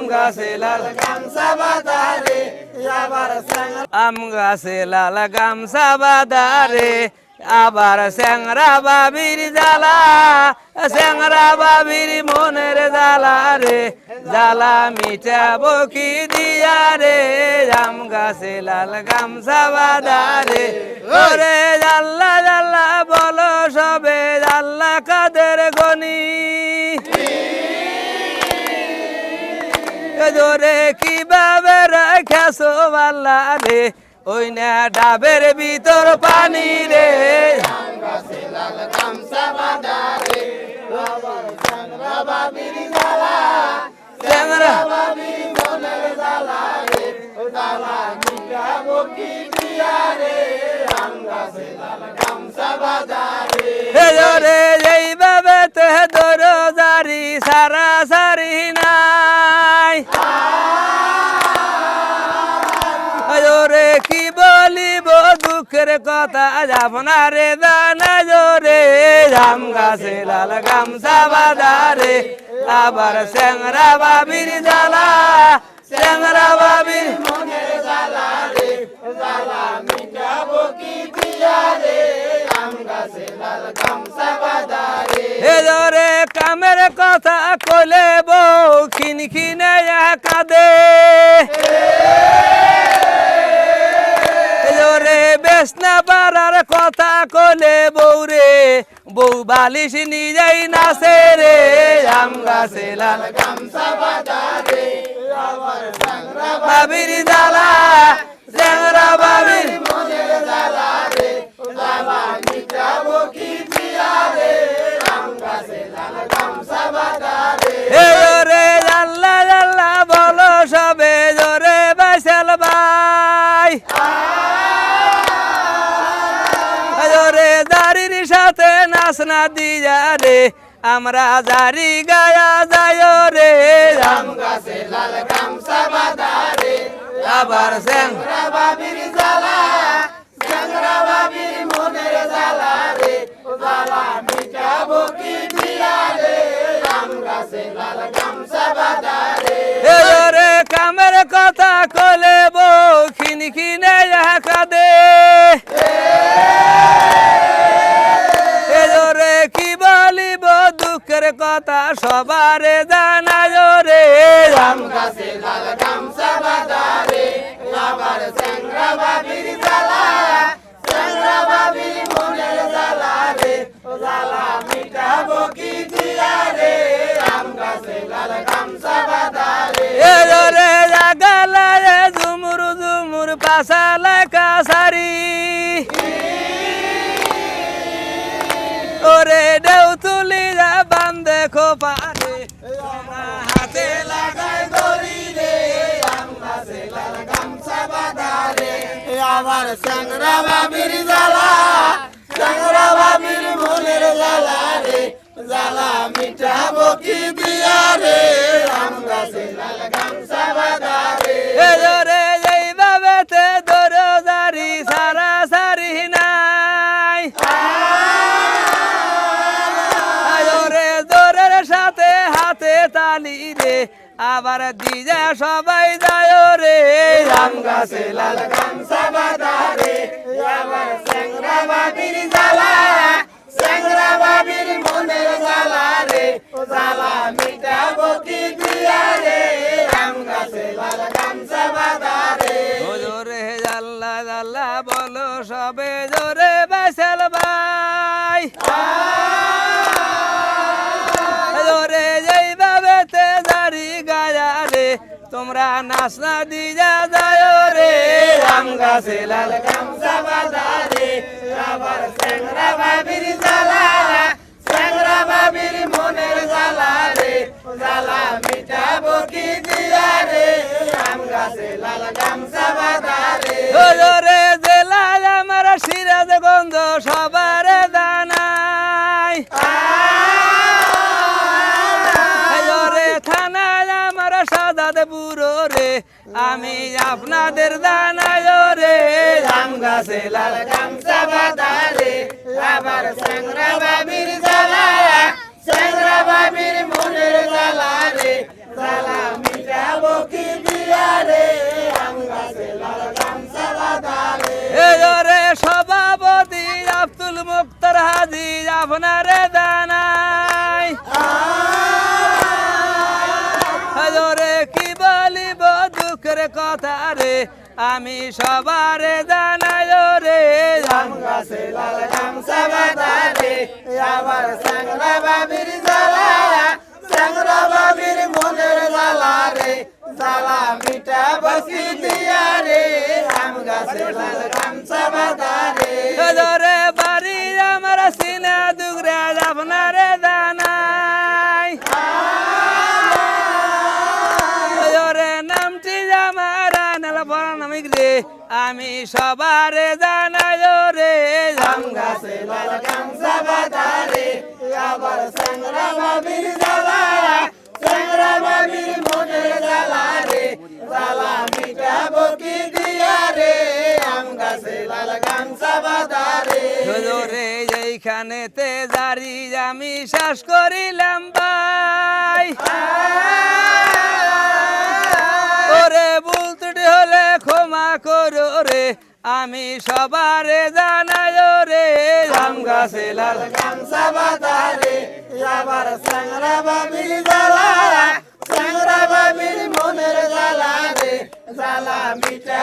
গাছে লাল গামছা বাঁধারে আবার আম গাছে লাল গামছা বাঁধারে আবার স্যাংরা বাবির জ্বালা স্যাংরা বাবির মনের জ্বালা রে জ্বালা মিটাবো কি দিয়া রে আম গাছে লাল গামছা বাঁধারে ওরে জাল্লা জাল্লা বলো সবে জাল্লা কাদের গনি জোরে কিভাবে রেখেছো আল্লাহ রে ওই না ডাবের ভিতর পানি রে আম গাছে লাল গামছা বাঁধারে আবার স্যাংরা বাবির জ্বালা স্যাংরা বাবির মনের জ্বালা রে জ্বালা মিটাবো কি দিয়া রে আম গাছে লাল গামছা বাঁধারে জোরে যেইভাবে তে দরজারি সারা সারি নাই জোরে কি বলিব দুঃখের কথা আপনারে জানা জোরে আম গাছে লাল গামছা বাঁধারে আবার স্যাংরা বাবির জ্বালা স্যাংরা বাবির মনের জ্বালা রে জ্বালা মিটাবো কি দিয়া রে আম গাছে লাল গামছা বাঁধারে জোরে কামের কথা কইলে বউ খিনখিনে কাঁদে জোরে বেসনা পারার কথা কলে বউরে বউ বালিশ নিজেই নাচে রে আম গাছে লাল গামছা বাঁধারে আবার স্যাংরা বাবির জ্বালা স্যাংরা বাবির মনের জ্বালা রে জ্বালা মিটাবো কি দিয়া রে আম গাছে লাল গামছা বাঁধারে জোরে জাল্লা জাল্লা বলো সবে জোরে বাইসাল ভাই জোরে জারির সাথে নাচ না দিয়া রে আমরা জারি গায়া যায় রে আম গাছে লাল গামছা বাঁধারে আবার স্যাংরা বাবির জ্বালা স্যাংরা বাবির মনের জ্বালা রে জ্বালা মিটাবো কি দিয়া রে আম গাছে লাল গামছা বাঁধারে জোরে কামের কথা কলে বউ খিনখিনে কাঁদে জোরে কি বলিব দুঃখের কথা সবারে জানায় রে আম গাছে লাল গামছা বাঁধারে আবার স্যাংরা বাবির জ্বালা স্যাংরা বাবির মনের জ্বালা রে জ্বালা মিটাবো কি দিয়া রে আম গাছে লাল গামছা বাঁধারে জোরে জাগালায় ঝুমুর ঝুমুর পাশালা কাছারি ওরে দেউ তুলি যা বান্ধে খোপারে হাতে লাগায় দড়ি রে আম গাছে লাল গামছা বাঁধারে আবার স্যাংরা বাবির জ্বালা স্যাংরা বাবির মনের জ্বালা রে জ্বালা মিটাবো কি দিয়া রে আম গাছে লাল গামছা বাঁধারে জোরে যেইভাবে তে দরজারি সারা সারি নাই জোরে জোরের সাথে হাতে তালি রে আবার দিজা সবাই যায় রে আম গাছে লাল গামছা বাঁধারে আবার স্যাংরা বাবির জ্বালা স্যাংরা বাবির মনের জ্বালা রে জ্বালা মিটাবো কি দিয়া রে আম গাছে লাল গামছা বাঁধারে জোরে জাল্লা জাল্লা বলো সবে জোরে বাইসাল ভাই জোরে যেইভাবে তে জারি গায়া রে তোমরা নাচ না দিয়া যায় রে আম গাছে লাল গামছা বাঁধারে আবার স্যাংরা বাবির জ্বালা স্যাংরা বাবির মনের জ্বালা রে জ্বালা মিটাবো কি দিয়া রে আম গাছে লাল গামছা বাঁধারে জোরে জেলায় আমার সিরাজগঞ্জ সবার জানাই জোরে থানায় আমার সাদাতপুর রে আমি আপনাদের জানাই রে আম গাছে লাল গামছা বাঁধারে আবার স্যাংরা বাবির জ্বালা স্যাংরা বাবির মনের জ্বালা রে জ্বালা মিটাবো আব্দুল মুক্তার হাজি আপনারে জানাই হজরে কি বলিব দুঃখের কথা রে আমি সবারে জানাই রে আম গাছে লাল গামছা বাঁধা রে আমার স্যাংরা বাবির জ্বালা স্যাংরা বাবির মনের জ্বালা রে জ্বালা মিটা বসি দিয়া রে আম গাছে লাল গামছা বাঁধা রে হজরে বাড়ি আমার সিনা দুগরা আপনারে জানাই হজরে নামটি আমার নালা পড়া নামিক রে আমি সবারে জানাই রে আম গাছে লাল গামছা বাঁধা রে আবার স্যাংরা বাবির জ্বালা স্যাংরা বাবির মনের জ্বালা রে জ্বালা মিটা বকি দিয়া রে আম গাছে লাল গামছা বাঁধা রে হজরে এইখানেতে জারি আমি শ্বাস করিলাম ভাই ওরে ভুল ত্রুটি হলে ক্ষমা করো রে আমি সবারে জানাই রে আম গাছে লাল গামছা বাঁধা রে আবার স্যাংরা বাবির জ্বালা স্যাংরা বাবির মনের জ্বালা রে জ্বালা মিটা